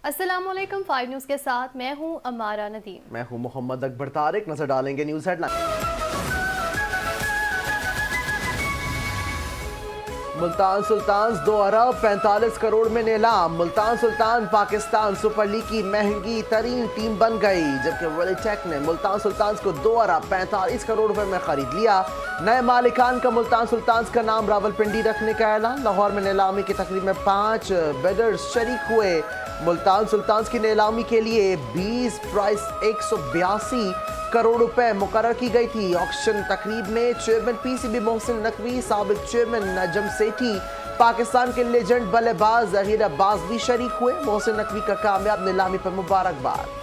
अस्सलामुअलैकुम 5 न्यूज़ के साथ मैं हूं अमारा नदीम। मैं हूं मोहम्मद अकबर तारिक। नजर डालेंगे न्यूज हेडलाइन। मुल्तान सुल्तान्स 2 अरब 45 करोड़ में नीलाम। मुल्तान सुल्तान पाकिस्तान सुपर लीग की महंगी तरीन टीम बन गई, जबकि वलीटेक ने मुल्तान सुल्तान्स को 2 अरब 45 करोड़ रुपए में खरीद लिया। नए मालिकान का मुल्तान सुल्तान्स का नाम रावलपिंडी रखने का ऐलान। लाहौर में नीलामी की तकरीब में 5 बिडर्स शरीक हुए। मुल्तान सुल्तान्स की नीलामी के लिए 20 प्राइस 182 करोड़ रुपए मुकर्रर की गई थी। ऑक्शन तकरीब में चेयरमैन पीसीबी मोहसिन नकवी, साबिक चेयरमैन नजम सेठी, पाकिस्तान के लेजेंड बल्लेबाज जहीर अब्बास भी शरीक हुए। मोहसिन नकवी का कामयाब नीलामी पर मुबारकबाद।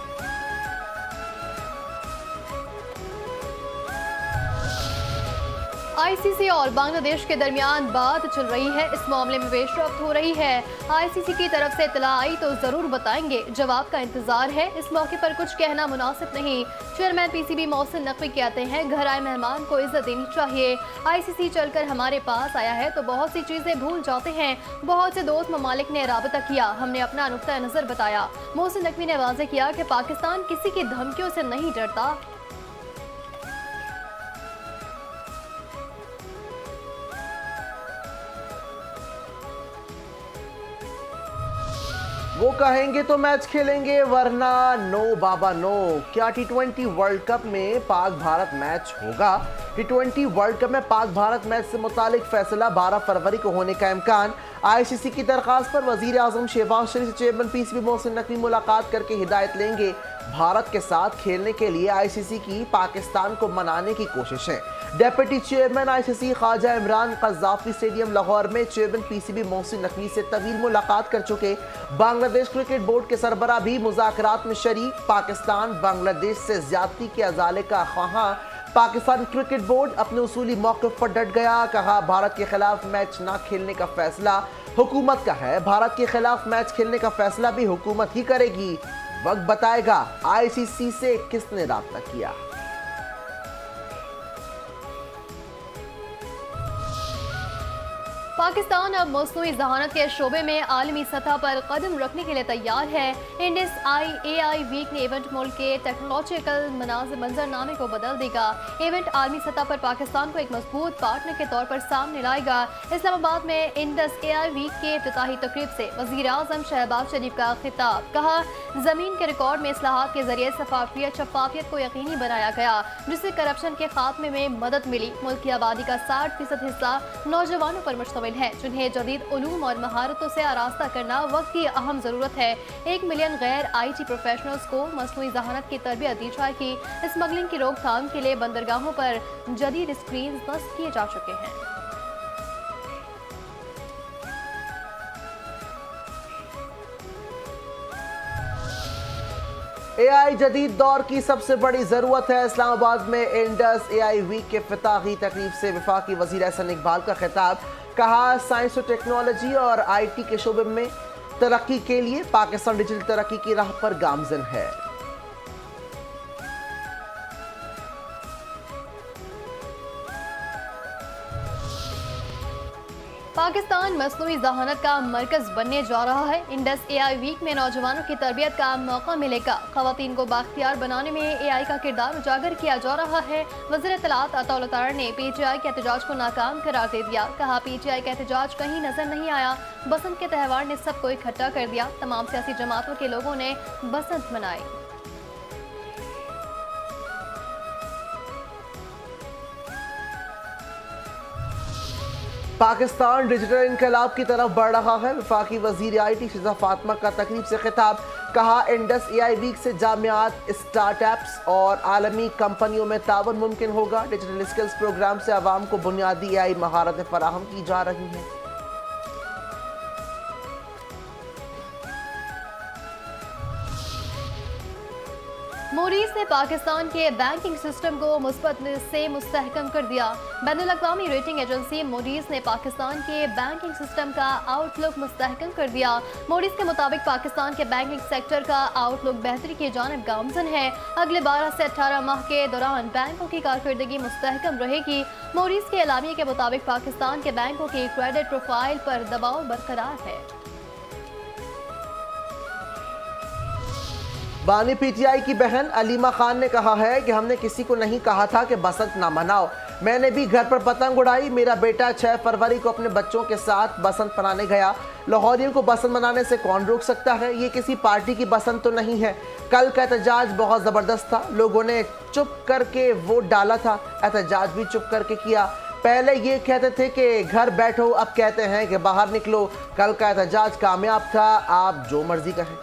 आईसीसी और बांग्लादेश के दरमियान बात चल रही है, इस मामले में पेशरफ्त हो रही है। आईसीसी की तरफ से इत्तला आई तो जरूर बताएंगे, जवाब का इंतजार है। इस मौके पर कुछ कहना मुनासिब नहीं। चेयरमैन पीसीबी मोहसिन नकवी कहते हैं, घर आए मेहमान को इज्जत देनी चाहिए। आईसीसी चलकर हमारे पास आया है तो बहुत सी चीजें भूल जाते हैं। बहुत से दोस्त ममालिक ने राबता किया, हमने अपना नुक्ता नजर बताया। मोहसिन नकवी ने वाज़ेह किया कि पाकिस्तान किसी की धमकियों से नहीं डरता। वो कहेंगे तो मैच खेलेंगे, वरना नो बाबा नो। क्या टी20 वर्ल्ड कप में पाक भारत मैच होगा? टी20 वर्ल्ड कप में पाक भारत मैच से मुतालिक फैसला 12 फरवरी को होने का इम्कान। आईसीसी की दरखास्त पर वजीर आजम शहबाज शरीफ से चेयरमैन पीसीबी मोहसिन नकवी मुलाकात करके हिदायत लेंगे। भारत के साथ खेलने के लिए आईसीसी की पाकिस्तान को मनाने की कोशिश है। Deputy chairman ICC Khawaja Imran Gaddafi stadium Lahore में चेयरमैन पीसीबी मोहसिन नकवी से तवील मुलाकात कर चुके। बांग्लादेश क्रिकेट बोर्ड के सरबराह भी मुज़ाकरात में शरीक। पाकिस्तान बांग्लादेश से ज्यादती के अजाले का ख्वाहां। पाकिस्तान क्रिकेट बोर्ड अपने उसूली मौक़िफ़ पर डट गया। कहा, भारत के खिलाफ मैच ना खेलने का फैसला हुकूमत का है। भारत के खिलाफ मैच खेलने का फैसला भी हुकूमत ही करेगी। वक्त बताएगा आईसीसी से किसने राब्ता किया। पाकिस्तान अब मसनूई जहानत के शोबे में आलमी सतह पर कदम रखने के लिए तैयार है। इंडस AI वीक ने इवेंट मुल्क के टेक्नोलॉजिकल मंजरनामे को बदल देगा। इवेंट आलमी सतह पर पाकिस्तान को एक मजबूत पार्टनर के तौर पर सामने लाएगा। इस्लामाबाद में इंडस AI वीक के इफ्तिताही तकरीब से वजीर आजम शहबाज शरीफ का खिताब। कहा, जमीन के रिकॉर्ड में इस्लाहात के जरिए शफाफियत को यकीनी बनाया गया, जिससे करप्शन के खात्मे में मदद मिली। मुल्क की आबादी का 60% हिस्सा नौजवानों पर मुश्तमिल है, जिन्हें जदीद उलूम और महारतों से आरास्ता करना वक्त की अहम जरूरत है। 1 मिलियन गैर IT प्रोफेशनल्स को मसनूई जहानत की तरबियत दी जाएगी। स्मगलिंग की रोकथाम के लिए बंदरगाहों पर जदीद स्क्रीन नस्ब किए जा चुके हैं। AI जदीद दौर की सबसे बड़ी जरूरत है। इस्लामाबाद में इंडस AI वीक के इफ्तिताही तकरीब से वफाकी वजीर एहसन इकबाल का खिताब। कहा, साइंस और टेक्नोलॉजी और IT के शोबे में तरक्की के लिए पाकिस्तान डिजिटल तरक्की की राह पर गामजन है। पाकिस्तान मसनूई जहानत का मरकज बनने जा रहा है। इंडस AI वीक में नौजवानों की तरबियत का मौका मिलेगा। खवातीन को बाख्तियार बनाने में AI का किरदार उजागर किया जा रहा है। वज़ीर इत्तलात अताउल अतार ने PTI के एहतजाज को नाकाम करार दे दिया। कहा, PTI का एहतजाज कहीं नजर नहीं आया। बसंत के त्यौहार ने सबको इकट्ठा कर दिया। तमाम सियासी जमातों के लोगों ने बसंत मनाई। पाकिस्तान डिजिटल इनकलाब की तरफ बढ़ रहा है। वफाकी वजीर IT शिजा फातिमा का तकरीब से खिताब। कहा, इंडस AI वीक से जामियात, स्टार्टअप्स और आलमी कंपनियों में तावन मुमकिन होगा। डिजिटल स्किल्स प्रोग्राम से आवाम को बुनियादी AI महारतें फराहम की जा रही हैं। मोरीज ने पाकिस्तान के बैंकिंग सिस्टम को मुस्बत से मुस्तहकम कर दिया। बैनुल-अक़वामी रेटिंग एजेंसी मोरीज ने पाकिस्तान के बैंकिंग सिस्टम का आउटलुक मुस्तहकम कर दिया। मोरीज के मुताबिक पाकिस्तान के बैंकिंग सेक्टर का आउटलुक बेहतरी की जानिब गामजन है। अगले 12 से 18 माह के दौरान बैंकों की कारकर्दगी मुस्तहकम रहेगी। मोरीज के एलामिया के मुताबिक पाकिस्तान के बैंकों की क्रेडिट प्रोफाइल पर दबाव बरकरार है। बानी पीटीआई की बहन अलीमा खान ने कहा है कि हमने किसी को नहीं कहा था कि बसंत ना मनाओ। मैंने भी घर पर पतंग उड़ाई। मेरा बेटा 6 फरवरी को अपने बच्चों के साथ बसंत मनाने गया। लाहौरियों को बसंत मनाने से कौन रोक सकता है? ये किसी पार्टी की बसंत तो नहीं है। कल का एहतजाज बहुत ज़बरदस्त था। लोगों ने चुप करके वोट डाला था। एहतजाज भी चुप करके किया। पहले ये कहते थे कि घर बैठो, अब कहते हैं कि बाहर निकलो। कल का एहतजाज कामयाब था। आप जो मर्जी कहें।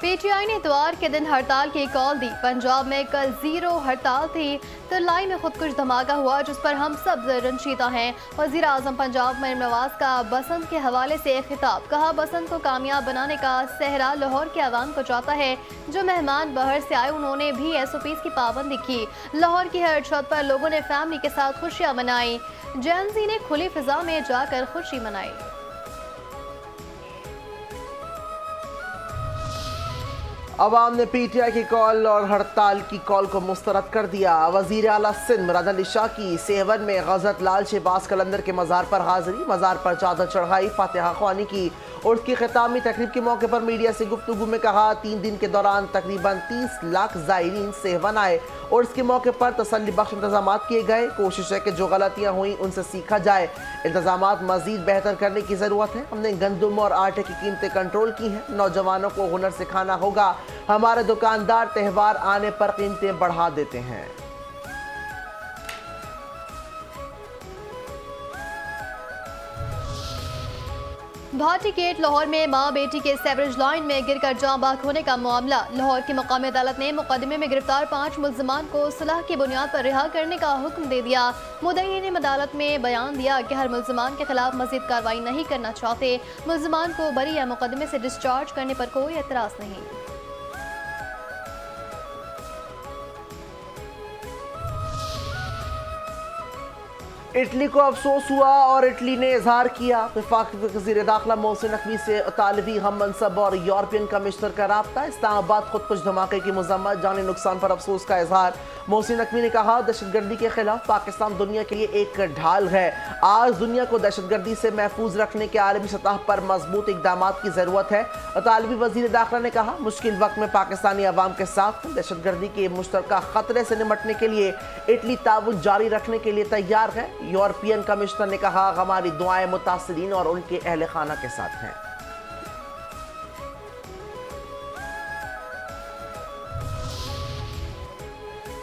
पीटीआई ने इतवार के दिन हड़ताल की कॉल दी। पंजाब में कल 0 हड़ताल थी तो लाई में खुदकुश धमाका हुआ जिस पर हम सब रंजीदा हैं। वज़ीर आज़म पंजाब मरीम नवाज का बसंत के हवाले से खिताब। कहा, बसंत को कामयाब बनाने का सहरा लाहौर के अवाम को जाता है। जो मेहमान बाहर से आए उन्होंने भी SOPs की पाबंदी की। लाहौर की हर छत पर लोगों ने फैमिली के साथ खुशियाँ मनाई। जेन-ज़ी ने खुली फिजा में जाकर खुशी मनाई। अवाम ने पीटीआई की कॉल और हड़ताल की कॉल को मुस्तरद कर दिया। वजीर आला सिंध मुराद अली शाह की सेवन में गज़रत लाल शहबाज कलंदर के मज़ार पर हाजिरी। मज़ार पर चादर चढ़ाई, फातिहा ख्वानी की और उसकी ख़ितामी तकरीब के मौके पर मीडिया से गुफ्तगू में कहा, 3 दिन के दौरान तकरीबन 30 लाख ज़ायरीन सेवन आए और इसके मौके पर तसल्ली बख्श इंतजाम किए गए। कोशिश है कि जो गलतियाँ हुई उनसे सीखा जाए। इंतजाम मज़ीद बेहतर करने की ज़रूरत है। हमने गंदम और आटे की कीमतें कंट्रोल की हैं। नौजवानों को हुनर सिखाना होगा। हमारे दुकानदार त्यौहार आने पर कीमतें बढ़ा देते हैं। भाटी गेट लाहौर में मां बेटी के सेवरेज लाइन में गिरकर जाँ बाग होने का मामला। लाहौर की मकामी अदालत ने मुकदमे में गिरफ्तार 5 मुल्जिमान को सुलह की बुनियाद पर रिहा करने का हुक्म दे दिया। मुद्दई ने अदालत में बयान दिया कि हर मुल्जिमान के खिलाफ मजीद कार्रवाई नहीं करना चाहते। मुल्जिमान को बरी या मुकदमे से डिस्चार्ज करने पर कोई एतराज नहीं। इटली को अफसोस हुआ और इटली ने इजहार किया। वफाकी वज़ीर दाखिला मोहसिन नकवी से तालिबी हम मनसब और यूरोपियन कमिश्नर का राब्ता। इस्लामाबाद खुदकुश धमाके की मजम्मत, जानी नुकसान पर अफसोस का इजहार। मोहसिन नकवी ने कहा, दहशतगर्दी के खिलाफ पाकिस्तान दुनिया के लिए एक ढाल है। आज दुनिया को दहशतगर्दी से महफूज रखने के आलमी सतह पर मजबूत इकदाम की ज़रूरत है। तालिबी वज़ीर दाखिला ने कहा, मुश्किल वक्त में पाकिस्तानी अवाम के साथ दहशतगर्दी के मुश्तरका खतरे से निपटने के लिए इटली ताउन जारी रखने के लिए तैयार है। यूरोपियन कमिश्नर ने कहा, हमारी दुआएं मुतासिरीन और उनके अहले खाना के साथ हैं।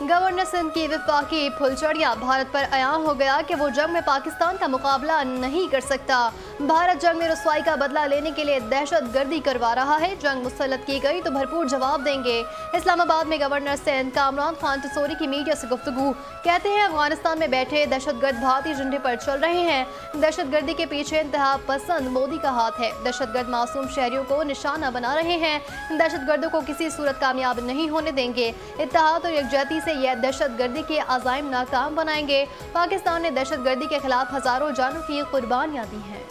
गवर्नर सिंध की वफाकी फुलझड़ियां। भारत पर अयां हो गया कि वो जंग में पाकिस्तान का मुकाबला नहीं कर सकता। भारत जंग में रुसवाई का बदला लेने के लिए दहशतगर्दी करवा रहा है। जंग मुसल्लत की गई तो भरपूर जवाब देंगे। इस्लामाबाद में गवर्नर सिंध कामरान खान टसोरी की मीडिया से गुफ्तगू। कहते हैं, अफगानिस्तान में बैठे दहशतगर्द भारतीय झंडे पर चल रहे हैं। दहशतगर्दी के पीछे इंतहा पसंद मोदी का हाथ है। दहशतगर्द मासूम शहरियों को निशाना बना रहे हैं। दहशतगर्दों को किसी सूरत कामयाब नहीं होने देंगे। इत्तेहाद और यकजहती से यह दहशतगर्दी के अज़ाइम नाकाम बनाएंगे। पाकिस्तान ने दहशतगर्दी के खिलाफ हजारों जानों की कुर्बानियां दी हैं।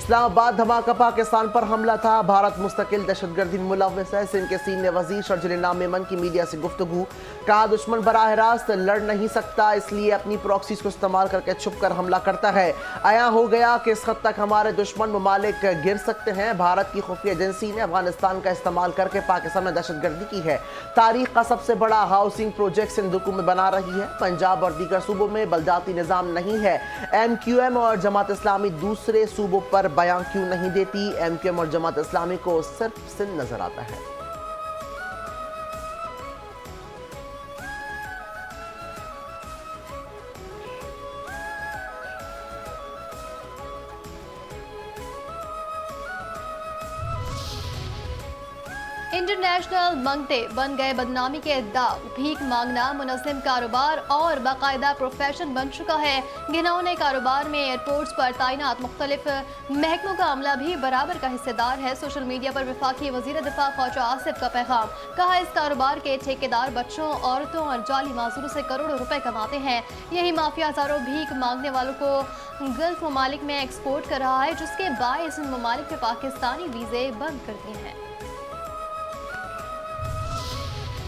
इस्लामाबाद धमाका पाकिस्तान पर हमला था। भारत मुस्तकिल दहशतगर्दी में मुलव्वस है। सिंध के सीनियर वजीर शर्जिल नाम मेमन की मीडिया से गुफ्तगू। कहा, दुश्मन बराह रास्त लड़ नहीं सकता, इसलिए अपनी प्रॉक्सीज को इस्तेमाल करके छुप कर हमला करता है। आया हो गया कि इस हद तक हमारे दुश्मन ममालिक गिर सकते हैं। भारत की खुफिया एजेंसी ने अफगानिस्तान का इस्तेमाल करके पाकिस्तान में दहशतगर्दी की है। तारीख का सबसे बड़ा हाउसिंग प्रोजेक्ट सिंधुकू में बना रही है। पंजाब और दीगर सूबों में बलदाती निज़ाम नहीं है। MQM और जमात इस्लामी दूसरे सूबों पर बयान क्यों नहीं देती? MQM और जमात इस्लामी को सिर्फ सिंध नजर आता है। इंटरनेशनल मंगते बन गए बदनामी के दाव। भीख मांगना मुनज़्ज़म कारोबार और बाकायदा प्रोफेशन बन चुका है। घिनौने कारोबार में एयरपोर्ट्स पर तैनात मुख्तलिफ महकमों का अमला भी बराबर का हिस्सेदार है। सोशल मीडिया पर वफाकी वज़ीर दिफा ख्वाजा आसिफ का पैगाम। कहा, इस कारोबार के ठेकेदार बच्चों, औरतों और जाली माजूरों से करोड़ों रुपए कमाते हैं। यही माफिया हजारों भीख मांगने वालों को गल्फ ममालिक में एक्सपोर्ट कर रहा है, जिसके बायस इन ममालिक में पाकिस्तानी वीज़े बंद कर दिए हैं।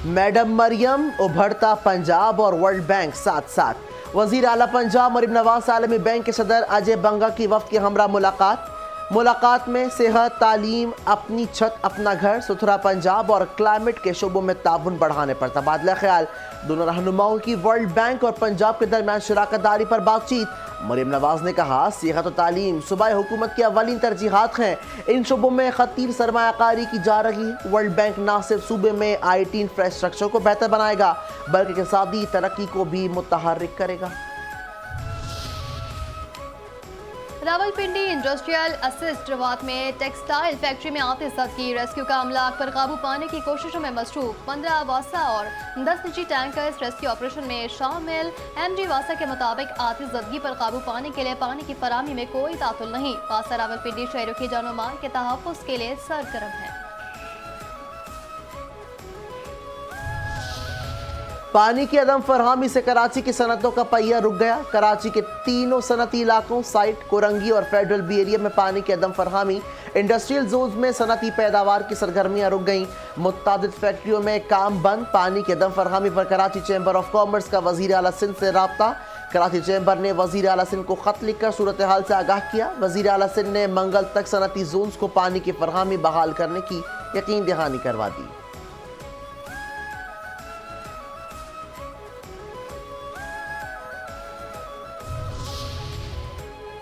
मैडम मरियम, उभरता पंजाब और वर्ल्ड बैंक साथ साथ। वजीर आला पंजाब मरीम नवाज आलमी बैंक के सदर अजय बंगा की वफ्द के हमरा मुलाकात में सेहत, तालीम, अपनी छत अपना घर, सुथरा पंजाब और क्लाइमेट के शोबों में ताउन बढ़ाने पर तबादला ख्याल। दोनों रहनुमाओं की वर्ल्ड बैंक और पंजाब के दरमियान शराकत दारी पर बातचीत। मरीम नवाज ने कहा, सेहत और तालीम सूबाई हुकूमत की अवलीन तरजीहात हैं। इन शोबों में खतीर सरमायाकारी की जा रही है। वर्ल्ड बैंक न सिर्फ सूबे में IT इंफ्रास्ट्रक्चर को बेहतर बनाएगा बल्कि इक़्तिसादी तरक्की को भी मुतहर्रिक करेगा। रावलपिंडी इंडस्ट्रियल असिस्ट रवात में टेक्सटाइल फैक्ट्री में आतिशत की रेस्क्यू का अमला पर काबू पाने की कोशिशों में मसरूफ। 15 वासा और 10 निजी टैंकर्स रेस्क्यू ऑपरेशन में शामिल। MD वासा के मुताबिक आतिशदगी पर काबू पाने के लिए पानी की फराहमी में कोई तातुल नहीं। वासा रावलपिंडी शहरों के जानो माल के तहफ़्फ़ुज़ के लिए सरगर्म है। पानी की अदम फरहमी से कराची की सनतों का पहिया रुक गया। कराची के तीनों सनती इलाकों साइट, कोरंगी और फेडरल बी एरिया में पानी की अदम फरहमी। इंडस्ट्रियल जोन्स में सनती पैदावार की सरगर्मियां रुक गईं। मुत्तादिद फैक्ट्रियों में काम बंद। पानी की अदम फरहमी पर कराची चैम्बर ऑफ कॉमर्स का वजीर आला सिंध से राब्ता। कराची चैम्बर ने वजीर आला सिंध को खत लिखकर सूरत हाल से आगाह किया। वजीर आला सिंध ने मंगल तक सनती जोन्स को पानी की फरहमी बहाल करने की यकीन दहानी करवा दी।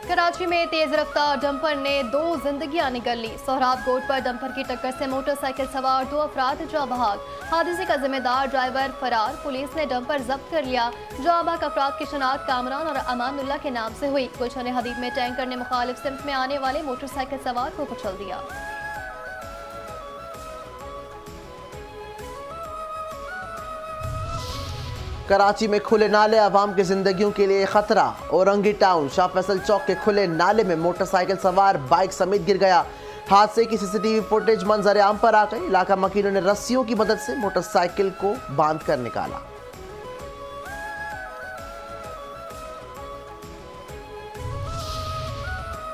कराची में तेज रफ्तार डंपर ने 2 जिंदगियां निकल ली। सोहराब गोट पर डंपर की टक्कर से मोटरसाइकिल सवार 2 अफराद जा बहाक। हादसे का जिम्मेदार ड्राइवर फरार। पुलिस ने डंपर जब्त कर लिया। जा बहाक अफराद की शनाख्त कामरान और अमानुल्लाह के नाम से हुई। गुलशन हदीद में टैंकर ने मुखालिफ सिमत में आने वाले मोटरसाइकिल सवार को कुचल दिया। कराची में खुले नाले आवाम की जिंदगियों के लिए खतरा। औरंगी टाउन शाह फैसल चौक के खुले नाले में मोटरसाइकिल सवार बाइक समेत गिर गया। हादसे की CCTV फुटेज मंजर आम पर आ गई। इलाका मकीनों ने रस्सियों की मदद से मोटरसाइकिल को बांध कर निकाला।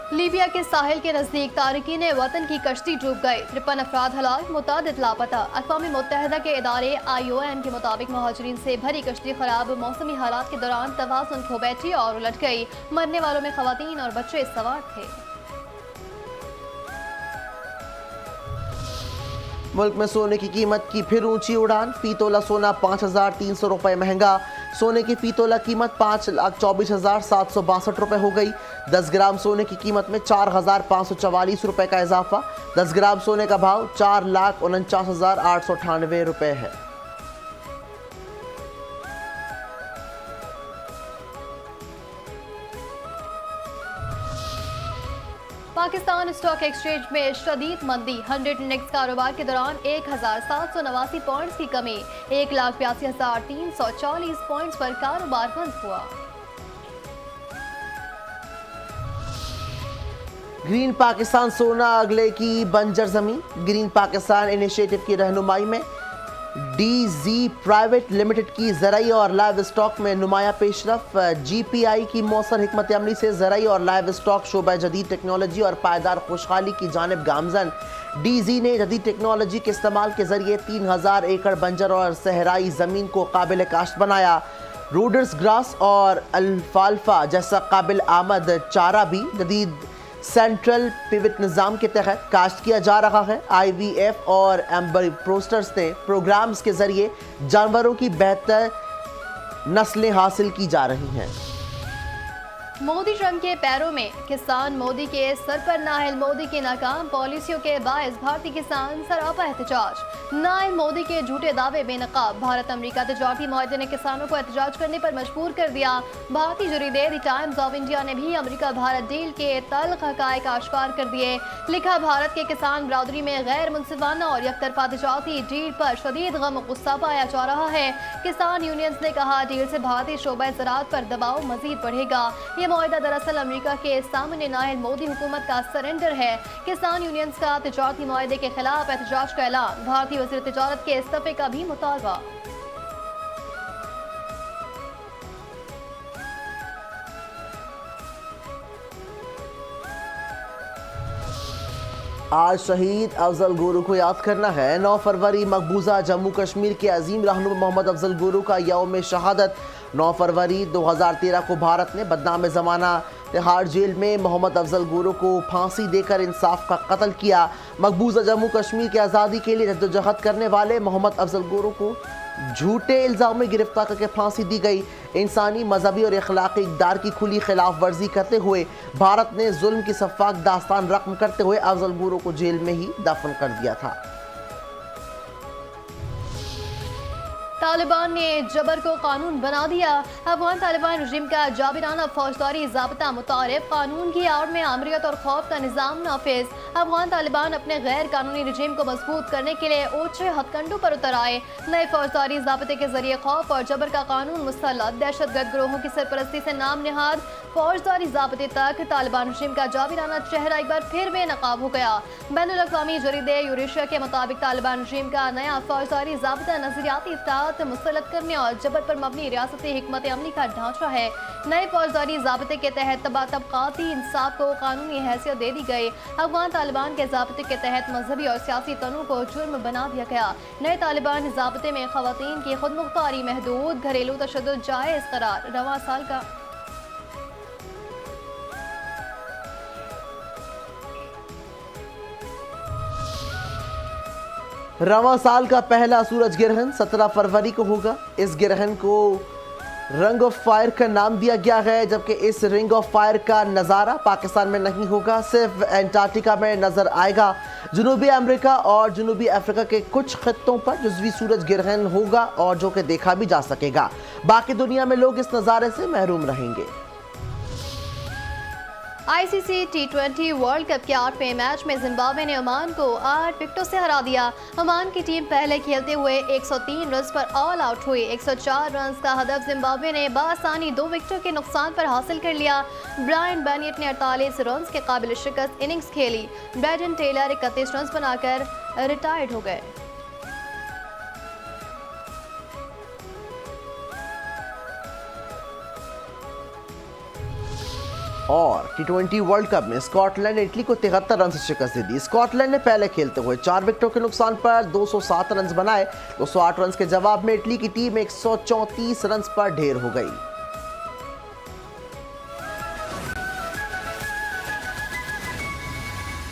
लीबिया के साहिल के नजदीक तारिकीन वतन की कश्ती डूब गई। 53 अफराद हलाक, मुतादिद लापता। अक़वाम मुत्तहिदा के इदारे IOM के मुताबिक महाजरीन से भरी कश्ती खराब मौसमी हालात के दौरान तवाज़ुन खो बैठी और उलट गई। मरने वालों में खवातीन और बच्चे सवार थे। मुल्क में सोने की कीमत की फिर ऊंची उड़ान। फी तोला सोना 5,300 रुपये महंगा। सोने की फी तोला कीमत 5,24,762 रुपये हो गई। 10 ग्राम सोने की कीमत में 4,544 रुपये का इजाफा। 10 ग्राम सोने का भाव 4,49,898 रुपये है। पाकिस्तान स्टॉक एक्सचेंज में शदीद मंदी। 100 इंडेक्स कारोबार के दौरान 1,789 पॉइंट्स की कमी। 1,82,340 पॉइंट्स पर कारोबार बंद हुआ। ग्रीन पाकिस्तान सोना अगले की बंजर जमीन। ग्रीन पाकिस्तान इनिशिएटिव की रहनुमाई में DZ प्राइवेट लिमिटेड की ज़राई और लाइव स्टॉक में नुमाया पेशरफ। GPI की मौसर हिकमत अमली से ज़राई और लाइव स्टॉक शोबा जदीद टेक्नोलॉजी और पायदार खुशहाली की जानिब गामजन। DZ ने जदीद टेक्नोलॉजी के इस्तेमाल के जरिए 3,000 एकड़ बंजर और सहराई ज़मीन को काबिल काश्त बनाया। रोडर्स ग्रास और अल्फाल्फा जैसा काबिल आमद चारा भी जदीद सेंट्रल पिवट निज़ाम के तहत काश्त किया जा रहा है। IVF और एम्बर प्रोस्टर्स ने प्रोग्राम्स के जरिए जानवरों की बेहतर नस्लें हासिल की जा रही हैं। मोदी ट्रंप के पैरों में किसान। मोदी के सर पर नाअहल मोदी की नाकाम पॉलिसियों के बायस भारतीय किसान सरापा एहतजाज। नाअहल मोदी के झूठे दावे बेनकाब। भारत अमेरिका तजारती मुआहदे ने किसानों को एहतजाज करने पर मजबूर कर दिया। भारतीय जरीदे द टाइम्स ऑफ इंडिया ने भी अमेरिका भारत डील के तल्ख हक़ाइक़ आश्कार कर दिए। लिखा, भारत के किसान बरादरी में गैर मुनसिफाना और यकतरफा तजारती डील पर शदीद गम गुस्सा पाया जा रहा है। किसान यूनियंस ने कहा, डील से भारतीय शोबा ज़राअत पर दबाव मजीद बढ़ेगा। ये मुआहदा दरअसल अमेरिका के सामने नाअहल मोदी हुकूमत का सरेंडर है। किसान यूनियंस का तजारती मुआहदे के खिलाफ एहतजाज का ऐलान। भारतीय वज़ीर तिजारत के इस्तीफे का भी मुतालबा। आज शहीद अफजल गुरु को याद करना है। 9 फरवरी मकबूजा जम्मू कश्मीर के अजीम रहनुमा मोहम्मद अफजल गुरु का यौम शहादत। 9 फरवरी 2013 को भारत ने बदनाम ज़माना तिहाड़ जेल में मोहम्मद अफजल गुरु को फांसी देकर इंसाफ का कत्ल किया। मकबूजा जम्मू कश्मीर की आज़ादी के लिए जद्दोजहद करने वाले मोहम्मद अफजल गुरु को झूठे इल्ज़ाम में गिरफ्तार करके फांसी दी गई। इंसानी, मजहबी और अखलाकी इक़दार की खुली खिलाफ वर्जी करते हुए भारत ने जुल्म की सफ़ाक दास्तान रकम करते हुए अफजल गुरु को जेल में ही दफन कर दिया था। तालिबान ने जबर को कानून बना दिया। अफगान तालिबान रजीम का जाबिराना फौजदारी ज़ाब्ता मुतारिफ कानून की आड़ में आमरीत और खौफ का निज़ाम नाफिज। अफगान तालिबान अपने गैर कानूनी रजीम को मजबूत करने के लिए ऊंचे हथकंडों पर उतर आए। नए फौजदारी ज़ाब्ते के जरिए खौफ और जबर का कानून मुसल्लत दहशतगर्द ग्रोहों की सरपरस्ती से नाम निहाद फौजदारी ज़ाब्ते तक तालिबान रजीम का जाबिराना चेहरा एक बार फिर बेनकाब हो गया। बैनुल अक़वामी जरीदे यूरेशिया के मुताबिक तालिबान रजीम का नया फौजदारी ज़ाब्ता नजरियाती इत्तेहाद मुसल्लत करने और जबर पर मबनी रियासती हिकमत अमली का ढांचा है। नए फौजदारी ज़ाब्ते के तहत तबकाती इंसाफ को कानूनी हैसियत दे दी गई। अफगान तालिबान के ज़ाब्ते के तहत मजहबी और सियासी तनों को जुर्म बना दिया गया। नए तालिबान ज़ाब्ते में खवातीन की खुद मुख्तारी महदूद, घरेलू तशद्दुद जायज़ करार। रवां साल का पहला सूरज ग्रहण 17 फरवरी को होगा। इस ग्रहण को रिंग ऑफ फायर का नाम दिया गया है, जबकि इस रिंग ऑफ फायर का नज़ारा पाकिस्तान में नहीं होगा, सिर्फ एंटार्क्टिका में नज़र आएगा। जनूबी अमेरिका और जनूबी अफ्रीका के कुछ खित्तों पर जुज़वी सूरज ग्रहण होगा और जो कि देखा भी जा सकेगा। बाकी दुनिया में लोग इस नज़ारे से महरूम रहेंगे। ICC T20 वर्ल्ड कप के 8वें मैच में जिम्बाब्वे ने ओमान को 8 विकेटों से हरा दिया। ओमान की टीम पहले खेलते हुए 103 रन पर ऑल आउट हुई। 104 रन का हदफ जिम्बाब्वे ने बासानी 2 विकेटों के नुकसान पर हासिल कर लिया। ब्रायन बेनियट ने 48 रन के काबिल शिकस्त इनिंग्स खेली। ब्रैडन टेलर 31 रन बनाकर रिटायर्ड हो गए। और T20 वर्ल्ड कप में स्कॉटलैंड ने इटली को 73 रन से शिकस्त दे दी। स्कॉटलैंड ने पहले खेलते हुए 4 विकेटों के नुकसान पर 207 रन बनाए। 208 रन के जवाब में इटली की टीम 134 रन पर ढेर हो गई।